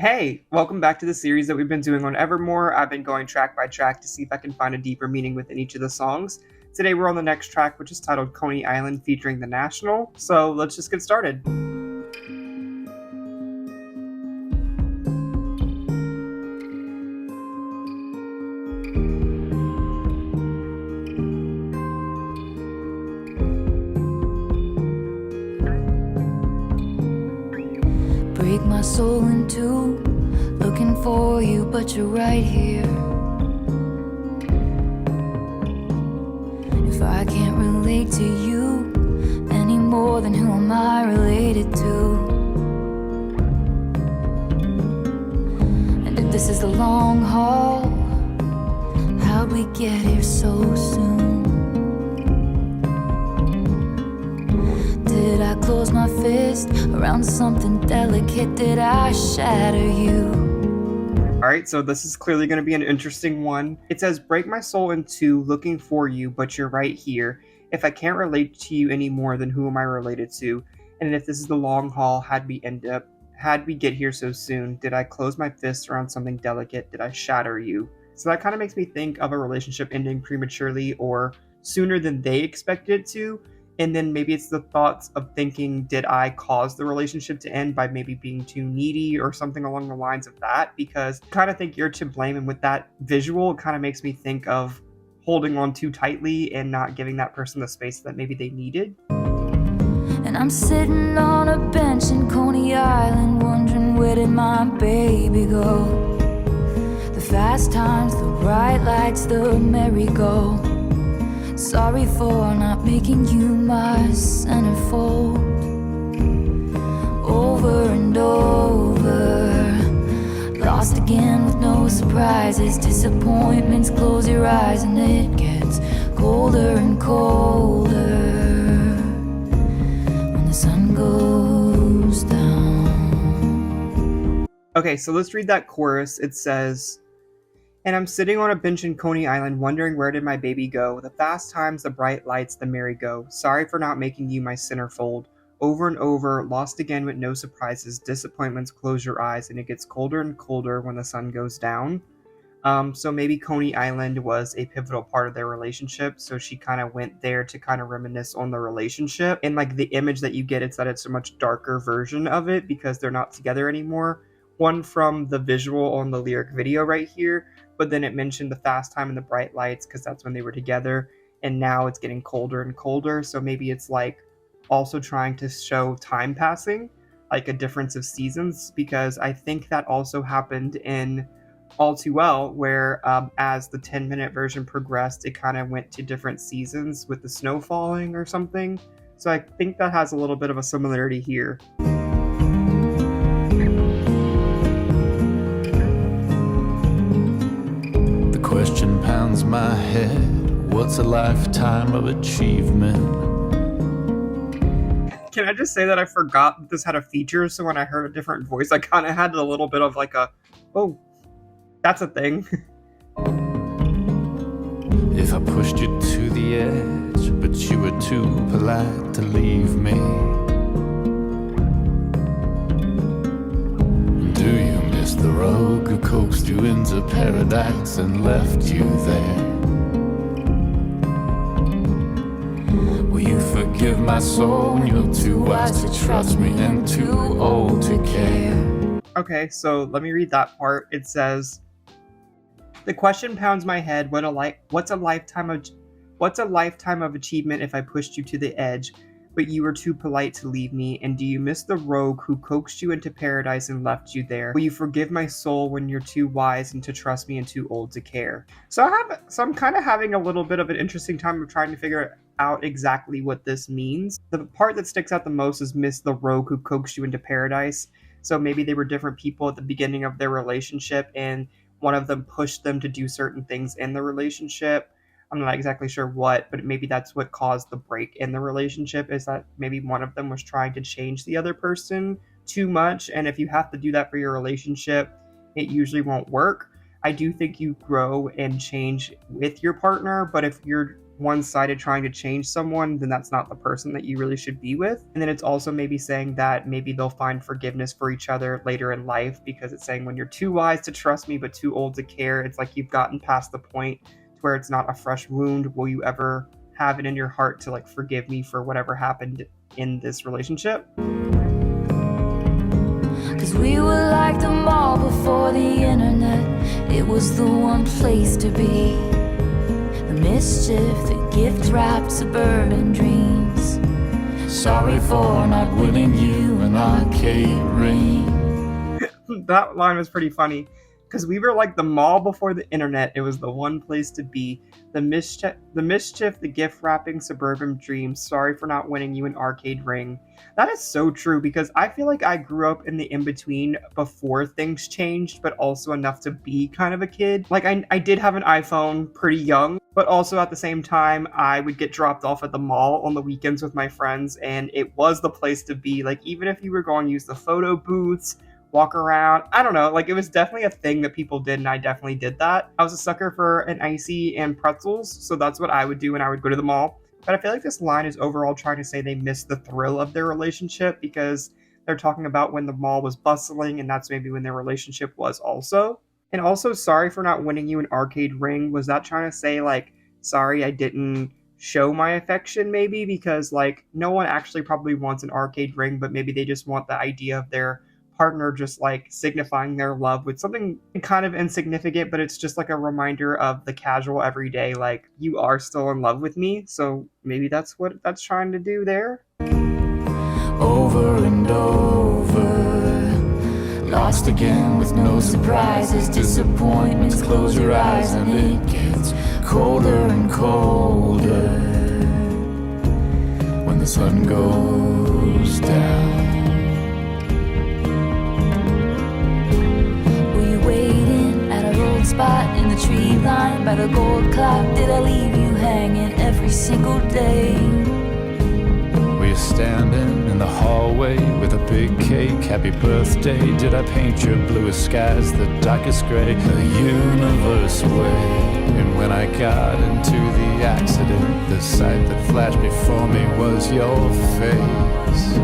Hey, welcome back to the series that we've been doing on Evermore. I've been going track by track to see if I can find a deeper meaning within each of the songs. Today we're on the next track, which is titled Coney Island featuring The National. So let's just get started. Break my soul in two, looking for you, but you're right here. If I can't relate to you any more, then who am I related to? And if this is the long haul, how'd we get here so soon? Did I close my fist around something delicate? Did I shatter you? Alright, so this is clearly going to be an interesting one. It says, break my soul in two, looking for you, but you're right here. If I can't relate to you anymore, then who am I related to? And if this is the long haul, how'd we get here so soon? Did I close my fist around something delicate? Did I shatter you? So that kind of makes me think of a relationship ending prematurely or sooner than they expected it to. And then maybe it's the thoughts of thinking, did I cause the relationship to end by maybe being too needy or something along the lines of that? Because I kind of think you're to blame. And with that visual, it kind of makes me think of holding on too tightly and not giving that person the space that maybe they needed. And I'm sitting on a bench in Coney Island, wondering where did my baby go? The fast times, the bright lights, the merry-go. Sorry for not making you my centerfold. Over and over, lost again with no surprises. Disappointments, close your eyes and it gets colder and colder when the sun goes down. Okay, so let's read that chorus. It says, and I'm sitting on a bench in Coney Island, wondering where did my baby go? The fast times, the bright lights, the merry-go. Sorry for not making you my centerfold. Over and over, lost again with no surprises. Disappointments, close your eyes, and it gets colder and colder when the sun goes down. So maybe Coney Island was a pivotal part of their relationship, so she kind of went there to kind of reminisce on the relationship. And like the image that you get, it's that it's a much darker version of it because they're not together anymore. One from the visual on the lyric video right here, but then it mentioned the fast time and the bright lights because that's when they were together, and now it's getting colder and colder, so maybe it's like also trying to show time passing, like a difference of seasons, because I think that also happened in All Too Well, where as the 10-minute version progressed, it kind of went to different seasons with the snow falling or something, so I think that has a little bit of a similarity here. Question pounds my head. What's a lifetime of achievement? Can I just say that I forgot that this had a feature, so when I heard a different voice, I kind of had a little bit of like a, oh, that's a thing. If I pushed you to the edge, but you were too polite to leave me, do you miss the rogue who coaxed you into paradise and left you there? Will you forgive my soul? You're too wise to trust me and too old to care. Okay, so let me read that part. It says, the question pounds my head, what's a lifetime of achievement if I pushed you to the edge, but you were too polite to leave me? And do you miss the rogue who coaxed you into paradise and left you there? Will you forgive my soul when you're too wise and to trust me and too old to care? So I'm kind of having a little bit of an interesting time of trying to figure out exactly what this means. The part that sticks out the most is miss the rogue who coaxed you into paradise. So maybe they were different people at the beginning of their relationship, and one of them pushed them to do certain things in the relationship. I'm not exactly sure what, but maybe that's what caused the break in the relationship, is that maybe one of them was trying to change the other person too much. And if you have to do that for your relationship, it usually won't work. I do think you grow and change with your partner, but if you're one-sided trying to change someone, then that's not the person that you really should be with. And then it's also maybe saying that maybe they'll find forgiveness for each other later in life, because it's saying when you're too wise to trust me but too old to care, it's like you've gotten past the point to where it's not a fresh wound. Will you ever have it in your heart to like forgive me for whatever happened in this relationship? Cause we were like the mall before the internet. It was the one place to be. The mischief, the gift-wrapped suburban dreams. Sorry for not winning you an arcade ring. That line was pretty funny, because we were like the mall before the internet. It was the one place to be. The mischief, the gift-wrapping suburban dreams. Sorry for not winning you an arcade ring. That is so true, because I feel like I grew up in the in-between before things changed, but also enough to be kind of a kid. Like, I did have an iPhone pretty young, but also at the same time, I would get dropped off at the mall on the weekends with my friends, and it was the place to be. Like, even if you were going to use the photo booths, walk around, I don't know, like, it was definitely a thing that people did, and I definitely did that. I was a sucker for an icy and pretzels, so that's what I would do when I would go to the mall. But I feel like this line is overall trying to say they missed the thrill of their relationship, because they're talking about when the mall was bustling, and that's maybe when their relationship was also. And also, sorry for not winning you an arcade ring. Was that trying to say, like, sorry I didn't show my affection, maybe? Because, like, no one actually probably wants an arcade ring, but maybe they just want the idea of their partner just, like, signifying their love with something kind of insignificant, but it's just like a reminder of the casual everyday, like, you are still in love with me. So maybe that's what that's trying to do there. Over and over, lost again with no surprises, disappointments. Close your eyes and it gets colder and colder when the sun goes down. Spot in the tree line by the gold clock. Did I leave you hanging every single day? Were you standing in the hallway with a big cake? Happy birthday. Did I paint your bluest skies the darkest gray? The universe away. And when I got into the accident, the sight that flashed before me was your face.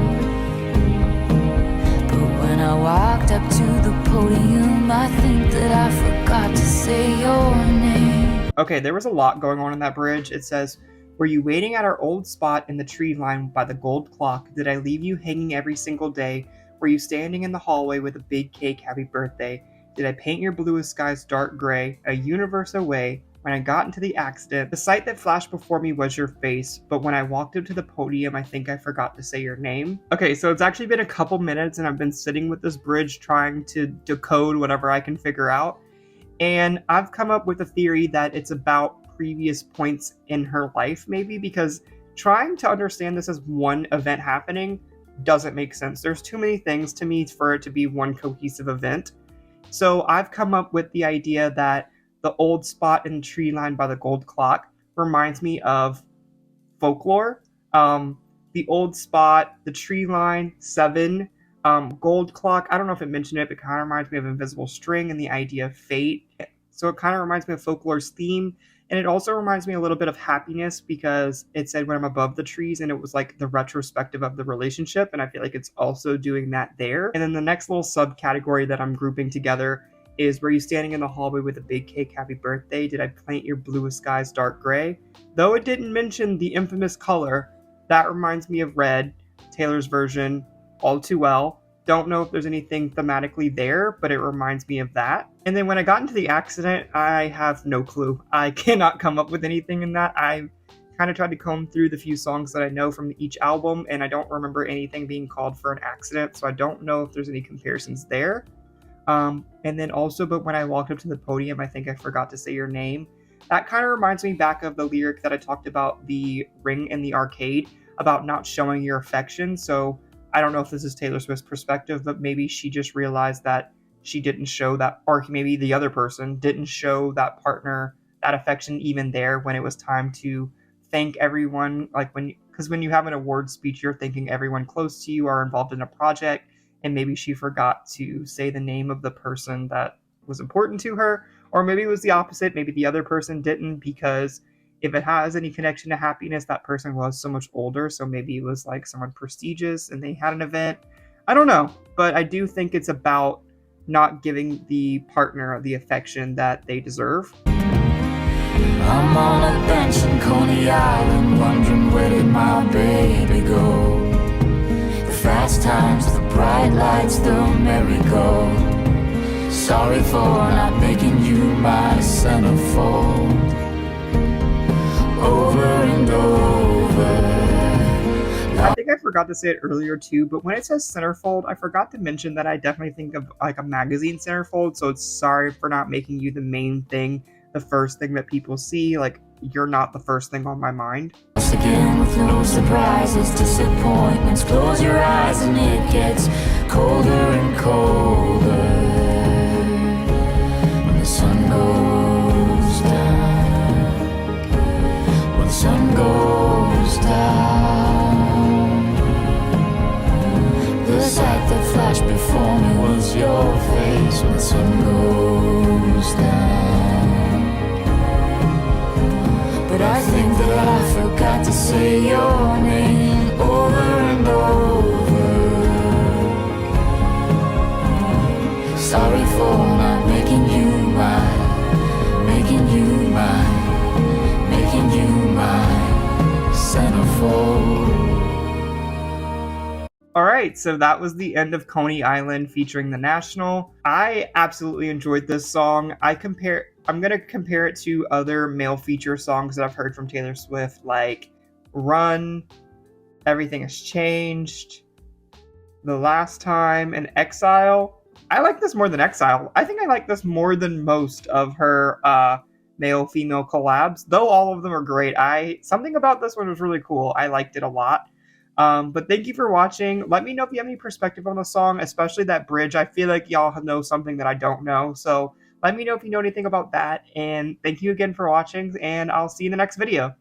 When I walked up to the podium, I think that I forgot to say your name. Okay, there was a lot going on in that bridge. It says, were you waiting at our old spot in the tree line by the gold clock? Did I leave you hanging every single day? Were you standing in the hallway with a big cake? Happy birthday. Did I paint your bluest skies dark gray? A universe away. When I got into the accident, the sight that flashed before me was your face, but when I walked up to the podium, I think I forgot to say your name. Okay, so it's actually been a couple minutes, and I've been sitting with this bridge trying to decode whatever I can figure out, and I've come up with a theory that it's about previous points in her life, maybe, because trying to understand this as one event happening doesn't make sense. There's too many things to me for it to be one cohesive event. So I've come up with the idea that the old spot in the tree line by the gold clock reminds me of folklore. The old spot, the tree line, 7, gold clock. I don't know if it mentioned it, but it kind of reminds me of Invisible String and the idea of fate. So it kind of reminds me of folklore's theme. And it also reminds me a little bit of happiness, because it said when I'm above the trees, and it was like the retrospective of the relationship. And I feel like it's also doing that there. And then the next little subcategory that I'm grouping together is, were you standing in the hallway with a big cake? Happy birthday. Did I paint your bluest skies dark gray? Though it didn't mention the infamous color, that reminds me of red, Taylor's version, All Too Well. Don't know if there's anything thematically there, but it reminds me of that. And then when I got into the accident, I have no clue. I cannot come up with anything in that. I kind of tried to comb through the few songs that I know from each album, and I don't remember anything being called for an accident, so I don't know if there's any comparisons there. And then also, but when I walked up to the podium, I think I forgot to say your name. That kind of reminds me back of the lyric that I talked about, the ring in the arcade, about not showing your affection. So I don't know if this is Taylor Swift's perspective, but maybe she just realized that she didn't show that, or maybe the other person didn't show that partner that affection even there when it was time to thank everyone. Like because when you have an award speech, you're thanking everyone close to you or involved in a project. And maybe she forgot to say the name of the person that was important to her. Or maybe it was the opposite. Maybe the other person didn't, because If it has any connection to happiness, that person was so much older, so maybe it was like someone prestigious and they had an event. I don't know, but I do think it's about not giving the partner the affection that they deserve. I'm on a bench in Coney Island, wondering where did my baby go? The fast times, the bright lights, the merry-go. Sorry for not making you my centerfold. Over and over. I think I forgot to say it earlier too, but when it says centerfold, I forgot to mention that I definitely think of like a magazine centerfold, so it's sorry for not making you the main thing, the first thing that people see. Like, you're not the first thing on my mind. Once again with no surprises, disappointments. Close your eyes and it gets colder and colder. When the sun goes down, when the sun goes down, the sight that flashed before me was your face. When the sun goes down, but I think that I forgot to say your name over and over. Sorry for not making you mine, making you mine, making you mine, centerfold. Alright, so that was the end of Coney Island featuring The National. I absolutely enjoyed this song. I'm gonna compare it to other male feature songs that I've heard from Taylor Swift, like Run, Everything Has Changed, The Last Time, and Exile. I like this more than Exile. I think I like this more than most of her male-female collabs, though all of them are great. Something about this one was really cool. I liked it a lot. But thank you for watching. Let me know if you have any perspective on the song, especially that bridge. I feel like y'all know something that I don't know, so let me know if you know anything about that. And thank you again for watching, and I'll see you in the next video.